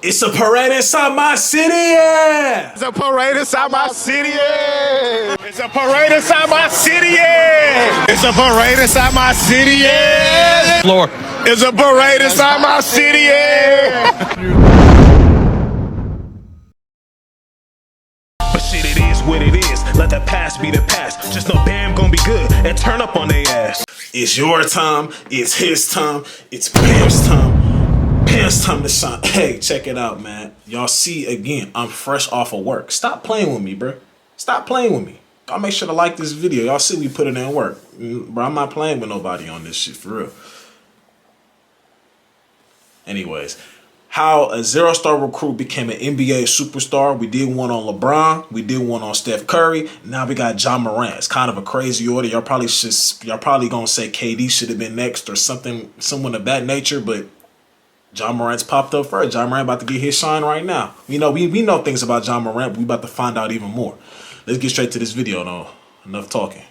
It's a parade inside my city, yeah! It's a parade inside my city, yeah! It's a parade inside my city, yeah! It's a parade inside my city, yeah! Floor. It's a parade inside my city, yeah! But shit, it is what it is. Let the past be the past. Just know Bam gonna be good and turn up on their ass. It's your time, it's his time, it's Bam's time. Bam's time to shine. Hey, check it out, man. Y'all see, again, I'm fresh off of work. Stop playing with me, bro. Stop playing with me. Y'all make sure to like this video. Y'all see we put it in work. Bro, I'm not playing with nobody on this shit, for real. Anyways, how a zero-star recruit became an NBA superstar. We did one on LeBron. We did one on Steph Curry. Now we got Ja Morant. It's kind of a crazy order. Y'all probably gonna say KD should have been next or someone of that nature, but Ja Morant's popped up first. Ja Morant about to get his shine right now. You know, we know things about Ja Morant, but we about to find out even more. Let's get straight to this video, though. Enough talking.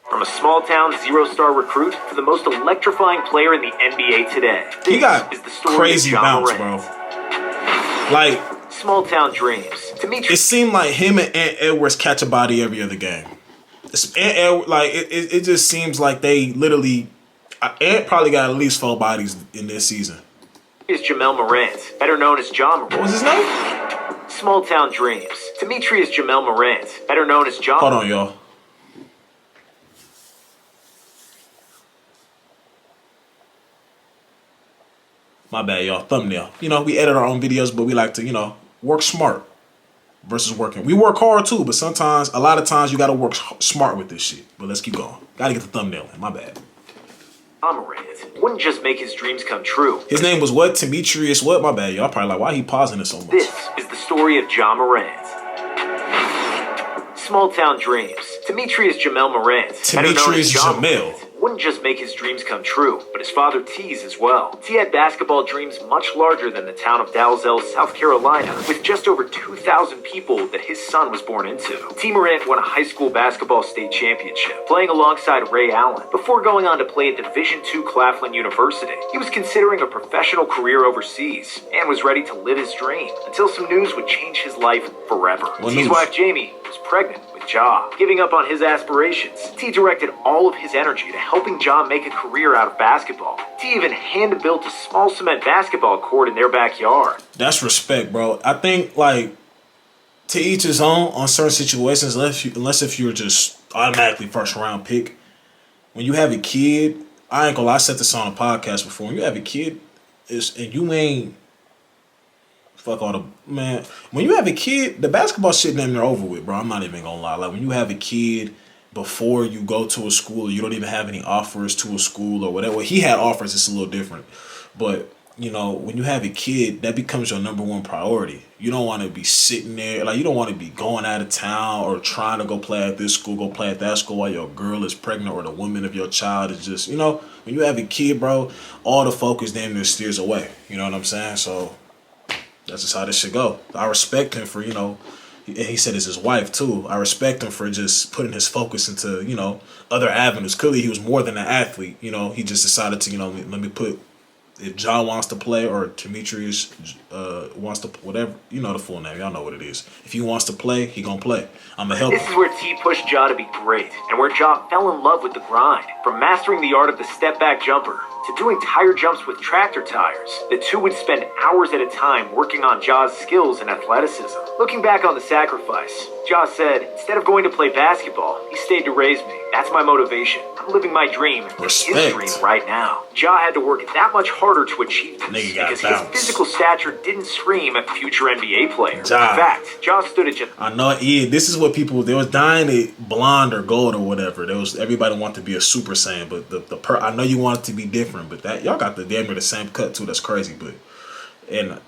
From a small-town zero-star recruit to the most electrifying player in the NBA today. He got is the story crazy of Ja bounce, Morant. bro. Like, small-town dreams. It seemed like him and Ant Edwards catch a body every other game. It just seems like they literally... Ant probably got at least 4 bodies in this season. Is Jamel Morant, better known as Ja Morant. What was his name? Small Town Dreams. Demetrius Jamel Morant, better known as Ja. Hold on, y'all. My bad, y'all. Thumbnail. You know, we edit our own videos, but we like to, you know, work smart versus working. We work hard too, but sometimes, a lot of times, you got to work smart with this shit. But let's keep going. Got to get the thumbnail in. My bad. Ja Morant wouldn't just make his dreams come true. His name was what? Demetrius what? My bad, y'all probably like, why he pausing it so much? This is the story of Ja Morant. Small Town Dreams. Demetrius Jamel Morant, better known as Ja Morant, wouldn't just make his dreams come true, but his father T's as well. T had basketball dreams much larger than the town of Dalzell, South Carolina, with just over 2,000 people that his son was born into. T. Morant won a high school basketball state championship, playing alongside Ray Allen, before going on to play at Division II Claflin University. He was considering a professional career overseas, and was ready to live his dream, until some news would change his life forever. T's wife Jamie was pregnant with Ja. Giving up on his aspirations, T directed all of his energy to helping Ja make a career out of basketball. T even hand-built a small cement basketball court in their backyard. That's respect, bro. I think, like, to each his own on certain situations, unless if you're just automatically first-round pick. When you have a kid, I ain't gonna lie, I said this on a podcast before. When you have a kid, and you ain't... Fuck all the... Man, when you have a kid, the basketball shit damn near over with, bro. I'm not even gonna lie. Like, when you have a kid before you go to a school, or you don't even have any offers to a school or whatever. Well, he had offers, it's a little different. But, you know, when you have a kid, that becomes your #1 priority. You don't want to be sitting there. Like, you don't want to be going out of town or trying to go play at this school, go play at that school while your girl is pregnant or the woman of your child is just, you know, when you have a kid, bro, all the focus damn near steers away. You know what I'm saying? So... that's just how this should go. I respect him for, you know, and he said it's his wife too. I respect him for just putting his focus into, you know, other avenues. Clearly he was more than an athlete. You know, he just decided to, you know, let me put, if Ja wants to play or Demetrius wants to, whatever, you know the full name. Y'all know what it is. If he wants to play, he gonna play. I'm gonna help him. This is where T pushed Ja to be great, and where Ja fell in love with the grind. From mastering the art of the step-back jumper, to doing tire jumps with tractor tires, the two would spend hours at a time working on Ja's skills and athleticism. Looking back on the sacrifice, Ja said, instead of going to play basketball, he stayed to raise me. That's my motivation. I'm living my dream, his dream right now. Ja had to work that much harder to achieve this because his physical stature didn't scream at future NBA players. In fact, Ja stood at just... I know, yeah, this is what people, they was dying it blonde or gold or whatever. There was, everybody wanted to be a Super Saiyan, but I know you want it to be different, but that, y'all got the damn near the same cut too. That's crazy, but... And,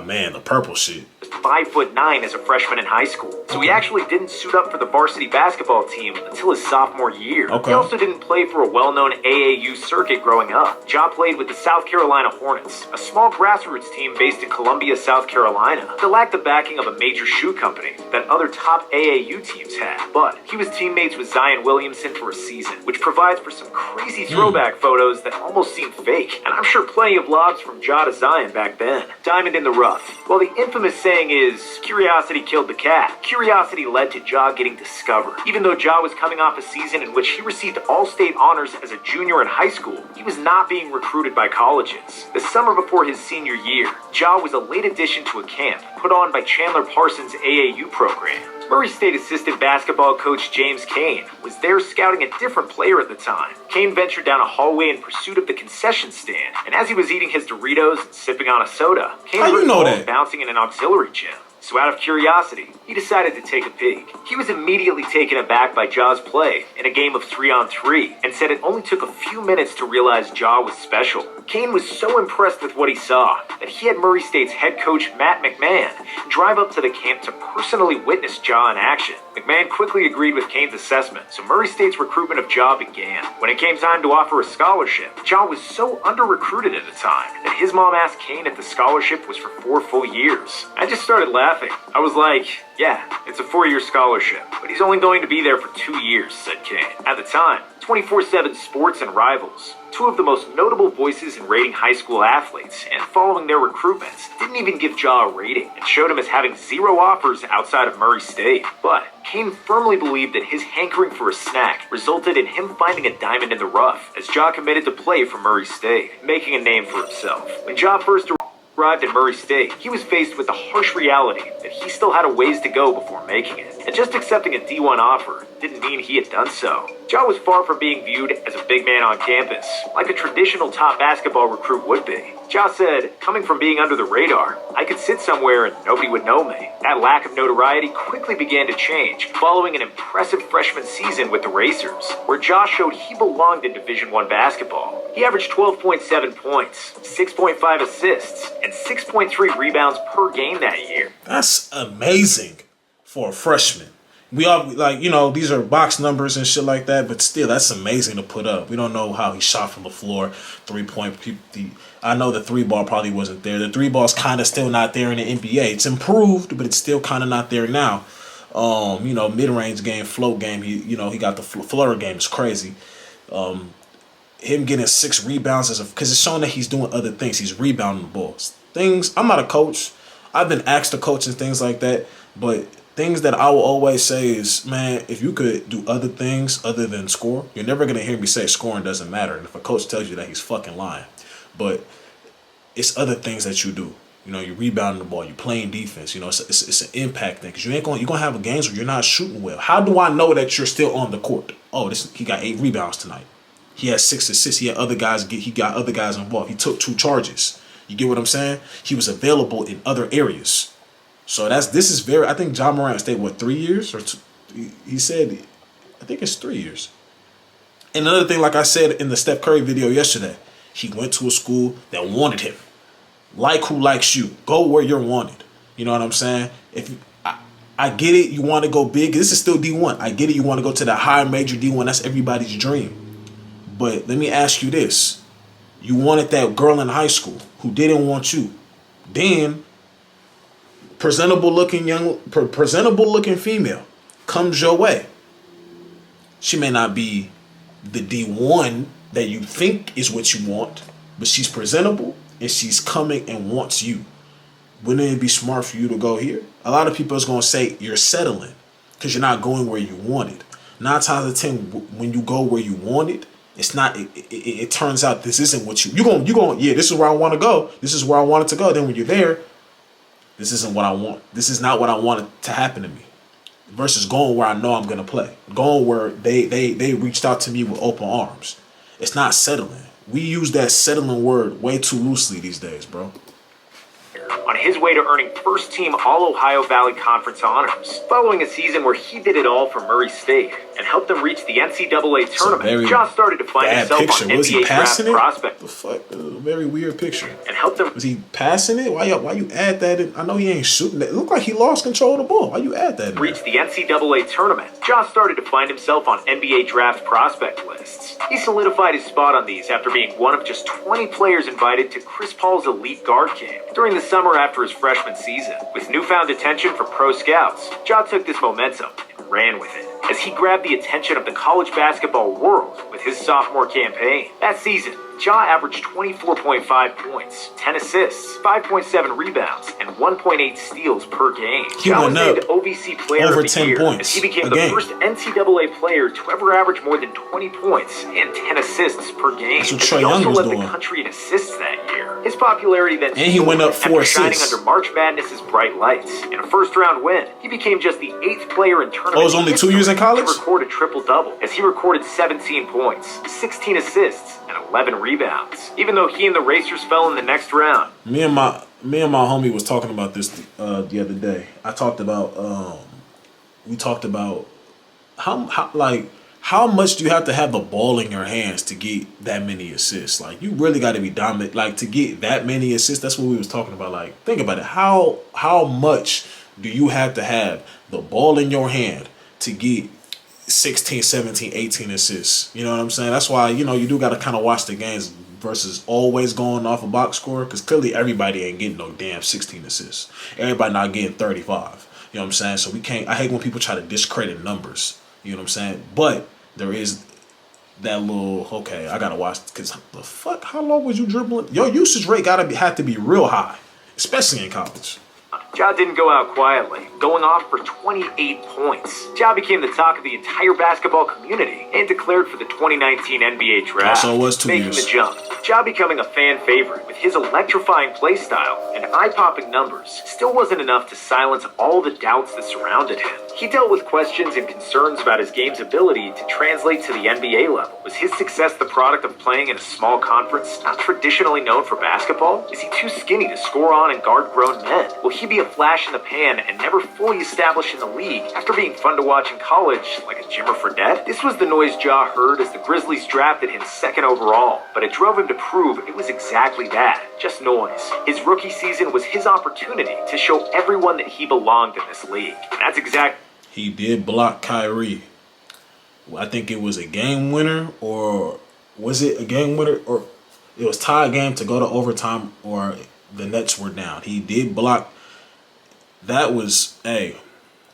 man, the purple shit. 5'9" as a freshman in high school. So he actually didn't suit up for the varsity basketball team until his sophomore year. He also didn't play for a well-known AAU circuit growing up. Ja played with the South Carolina Hornets, a small grassroots team based in Columbia, South Carolina, that lacked the backing of a major shoe company that other top AAU teams had. But he was teammates with Zion Williamson for a season, which provides for some crazy throwback photos that almost seem fake. And I'm sure plenty of lobs from Ja to Zion back then. Diamond in the rough. Well, the infamous saying is, curiosity killed the cat. Curiosity led to Ja getting discovered. Even though Ja was coming off a season in which he received all-state honors as a junior in high school, he was not being recruited by colleges. The summer before his senior year, Ja was a late addition to a camp put on by Chandler Parsons' AAU program. Murray State assistant basketball coach James Kane was there scouting a different player at the time. Kane ventured down a hallway in pursuit of the concession stand, and as he was eating his Doritos and sipping on a soda, Kane heard balls bouncing in an auxiliary gym. So out of curiosity, he decided to take a peek. He was immediately taken aback by Ja's play in a game of 3-on-3 and said it only took a few minutes to realize Ja was special. Kane was so impressed with what he saw that he had Murray State's head coach Matt McMahon drive up to the camp to personally witness Ja in action. McMahon quickly agreed with Kane's assessment, so Murray State's recruitment of Ja began. When it came time to offer a scholarship, Ja was so under-recruited at the time that his mom asked Kane if the scholarship was for 4 full years. I just started laughing. I was like, yeah, it's a 4-year scholarship, but he's only going to be there for 2 years, said Kane. At the time, 24/7 Sports and Rivals, two of the most notable voices in rating high school athletes and following their recruitments, didn't even give Ja a rating and showed him as having 0 offers outside of Murray State. But Kane firmly believed that his hankering for a snack resulted in him finding a diamond in the rough, as Ja committed to play for Murray State, making a name for himself. When Ja first arrived at Murray State, he was faced with the harsh reality that he still had a ways to go before making it. And just accepting a D1 offer didn't mean he had done so. Ja was far from being viewed as a big man on campus, like a traditional top basketball recruit would be. Ja said, coming from being under the radar, I could sit somewhere and nobody would know me. That lack of notoriety quickly began to change, following an impressive freshman season with the Racers, where Ja showed he belonged in Division I basketball. He averaged 12.7 points, 6.5 assists, and 6.3 rebounds per game that year. That's amazing for a freshman. We all, like, you know, these are box numbers and shit like that, but still, that's amazing to put up. We don't know how he shot from the floor, 3-point. I know the 3-ball probably wasn't there. The 3-ball's kind of still not there in the NBA. It's improved, but it's still kind of not there now. You know, mid-range game, float game, he got the floor game. It's crazy. Him getting 6 rebounds because it's showing that he's doing other things. He's rebounding the balls. I'm not a coach. I've been asked to coach and things like that, but things that I will always say is, man, if you could do other things other than score, you're never going to hear me say scoring doesn't matter. And if a coach tells you that, he's fucking lying. But it's other things that you do. You know, you're rebounding the ball, you're playing defense. You know, it's an impact thing. Because you're going to have games where you're not shooting well. How do I know that you're still on the court? Oh, he got 8 rebounds tonight. He had 6 assists. He got other guys involved. He took 2 charges. You get what I'm saying? He was available in other areas. So this is very. I think Ja Morant stayed 3 years or 2, he said, I think it's 3 years. And another thing, like I said in the Steph Curry video yesterday, he went to a school that wanted him. Like who likes you? Go where you're wanted. You know what I'm saying? I get it. You want to go big. This is still D1. I get it. You want to go to the high major D1. That's everybody's dream. But let me ask you this: you wanted that girl in high school who didn't want you. Then presentable looking female comes your way. She may not be the D1 that you think is what you want, but she's presentable and she's coming and wants you. Wouldn't it be smart for you to go here? A lot of people is going to say you're settling because you're not going where you wanted. 9 times out of 10, when you go where you wanted, it's not. It turns out this isn't what you going. Yeah, this is where I want to go. This is where I wanted to go. Then when you're there, this isn't what I want. This is not what I wanted to happen to me. Versus going where I know I'm gonna play. Going where they reached out to me with open arms. It's not settling. We use that settling word way too loosely these days, bro. On his way to earning first-team All-Ohio Valley Conference honors, following a season where he did it all for Murray State. and helped them reach the NCAA tournament. Ja started to find himself on NBA draft prospect. The fuck? A very weird picture. And helped them. Was he passing it? Why you add that in? I know he ain't shooting it. It looked like he lost control of the ball. Why you add that in? Reached the NCAA tournament. Ja started to find himself on NBA draft prospect lists. He solidified his spot on these after being one of just 20 players invited to Chris Paul's elite guard camp during the summer after his freshman season. With newfound attention from pro scouts, Ja took this momentum and ran with it, as he grabbed the attention of the college basketball world with his sophomore campaign. That season, Ja averaged 24.5 points, 10 assists, 5.7 rebounds, and 1.8 steals per game. Ja was named OVC Player of the Year as he became the first NCAA player to ever average more than 20 points and 10 assists per game. That's what Trae Young was doing. He also led the country in assists that year. His popularity then and he went up 4 assists. Shining under March Madness's bright lights. In a first-round win, he became just the 8th player in tournament. Oh, it was only 2 years in college? To record a triple-double, as he recorded 17 points, 16 assists, and 11 rebounds, even though he and the Racers fell in the next round. Me and my homie was talking about this the other day. We talked about how much do you have to have the ball in your hands to get that many assists? Like, you really got to be dominant. Like, to get that many assists, that's what we was talking about. Like, think about it. How much do you have to have the ball in your hand to get 16, 17, 18 assists? You know what I'm saying? That's why, you do got to kind of watch the games versus always going off a box score, because clearly everybody ain't getting no damn 16 assists. Everybody not getting 35. You know what I'm saying? So I hate when people try to discredit numbers. You know what I'm saying? But there is that little, okay, I got to watch, because the fuck, how long was you dribbling? Your usage rate have to be real high, especially in college. Ja didn't go out quietly, going off for 28 points. Ja became the talk of the entire basketball community and declared for the 2019 NBA draft. Also was 2 years. Making the jump. Ja becoming a fan favorite with his electrifying play style and eye-popping numbers still wasn't enough to silence all the doubts that surrounded him. He dealt with questions and concerns about his game's ability to translate to the NBA level. Was his success the product of playing in a small conference not traditionally known for basketball? Is he too skinny to score on and guard grown men? Will he be a flash in the pan and never fully established in the league after being fun to watch in college like a Jimmer Fredette? This was the noise Ja heard as the Grizzlies drafted him 2nd overall, but it drove him to prove it was exactly that, just noise. His rookie season was his opportunity to show everyone that he belonged in this league. And that's exactly. He did block Kyrie. I think it was a game winner, or was it a game winner, or it was tie game to go to overtime, or the Nets were down. He did block. That was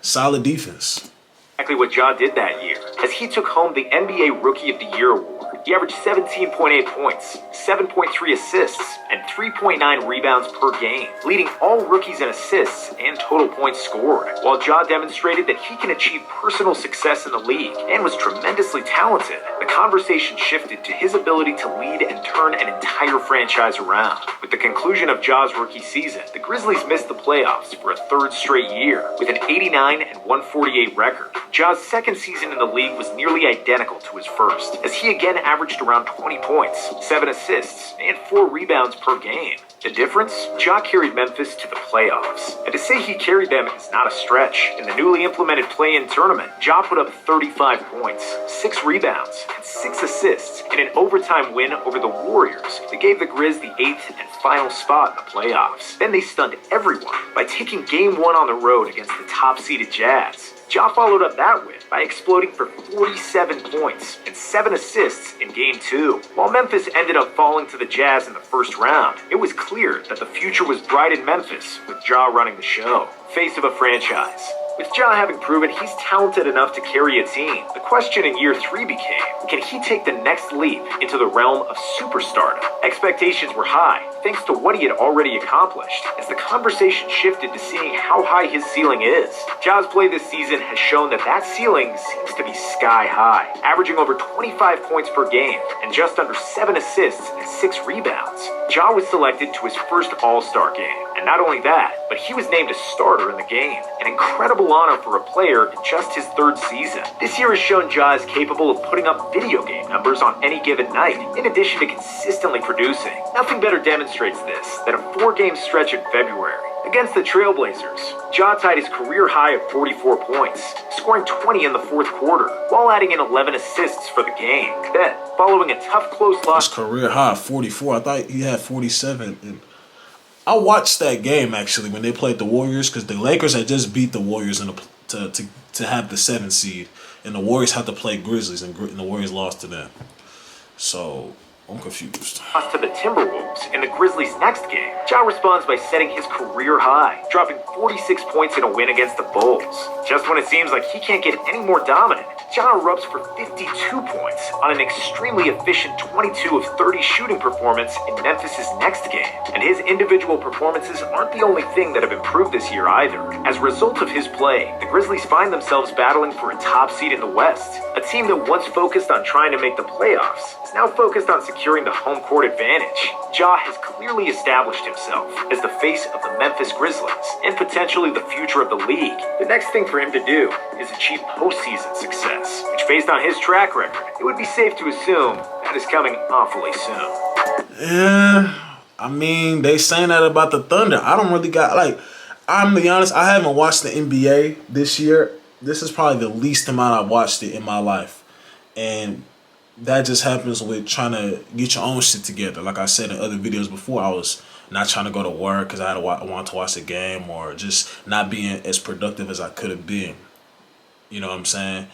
solid defense. Exactly what Ja did that year, as he took home the NBA Rookie of the Year award. He averaged 17.8 points, 7.3 assists, and 3.9 rebounds per game, leading all rookies in assists and total points scored. While Ja demonstrated that he can achieve personal success in the league and was tremendously talented, the conversation shifted to his ability to lead and turn an entire franchise around. With the conclusion of Ja's rookie season, the Grizzlies missed the playoffs for a 3rd straight year with an 89 and 148 record. Ja's 2nd season in the league was nearly identical to his first, as he again averaged around 20 points, 7 assists, and 4 rebounds per game. The difference? Ja carried Memphis to the playoffs. And to say he carried them is not a stretch. In the newly implemented play-in tournament, Ja put up 35 points, 6 rebounds, and 6 assists in an overtime win over the Warriors that gave the Grizz the 8th and final spot in the playoffs. Then they stunned everyone by taking Game 1 on the road against the top-seeded Jazz. Ja followed up that win by exploding for 47 points and 7 assists in Game 2. While Memphis ended up falling to the Jazz in the first round, it was clear that the future was bright in Memphis with Ja running the show. Face of a franchise. With Ja having proven he's talented enough to carry a team, the question in year 3 became, can he take the next leap into the realm of superstardom? Expectations were high, thanks to what he had already accomplished, as the conversation shifted to seeing how high his ceiling is. Ja's play this season has shown that ceiling seems to be sky high, averaging over 25 points per game and just under 7 assists and 6 rebounds. Ja was selected to his first All-Star game, and not only that, but he was named a starter in the game, an incredible incredible honor for a player in just his third season. This year has shown Ja is capable of putting up video game numbers on any given night, in addition to consistently producing. Nothing better demonstrates this than a 4-game stretch in February. Against the Trailblazers, Ja tied his career high of 44 points, scoring 20 in the fourth quarter, while adding in 11 assists for the game. Then, following a tough close loss... His career high of 44. I thought he had 47. And I watched that game, actually, when they played the Warriors, because the Lakers had just beat the Warriors to have the 7th seed, and the Warriors had to play Grizzlies, and the Warriors lost to them. So... I'm confused. Lost to the Timberwolves in the Grizzlies' next game. Ja responds by setting his career high, dropping 46 points in a win against the Bulls. Just when it seems like he can't get any more dominant, Ja erupts for 52 points on an extremely efficient 22 of 30 shooting performance in Memphis' next game. And his individual performances aren't the only thing that have improved this year either. As a result of his play, the Grizzlies find themselves battling for a top seed in the West. A team that once focused on trying to make the playoffs is now focused on securing the home court advantage. Ja has clearly established himself as the face of the Memphis Grizzlies and potentially the future of the league. The next thing for him to do is achieve postseason success, which based on his track record, it would be safe to assume that is coming awfully soon. Yeah, I mean, they saying that about the Thunder. I don't really got, like, I'm gonna be honest, I haven't watched the NBA this year. This is probably the least amount I've watched it in my life. And that just happens with trying to get your own shit together. Like I said in other videos before, I was not trying to go to work because I wanted to watch the game, or just not being as productive as I could have been. You know what I'm saying?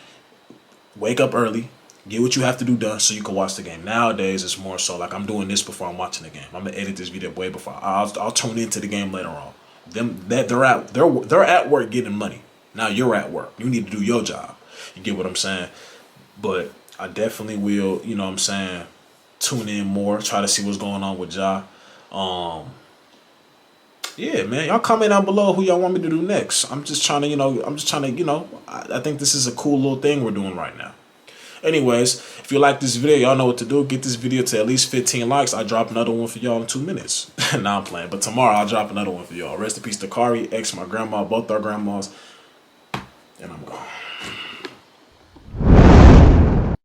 Wake up early, get what you have to do done so you can watch the game. Nowadays, it's more so like I'm doing this before I'm watching the game. I'm gonna edit this video way before. I'll tune into the game later on. They're at work getting money. Now you're at work. You need to do your job. You get what I'm saying? But I definitely will, you know what I'm saying, tune in more, try to see what's going on with Ja. Yeah, man, y'all comment down below who y'all want me to do next. I think this is a cool little thing we're doing right now. Anyways, if you like this video, y'all know what to do. Get this video to at least 15 likes. I'll drop another one for y'all in 2 minutes. Nah, I'm playing. But tomorrow, I'll drop another one for y'all. Rest in peace to Kari, my grandma, both our grandmas. And I'm gone.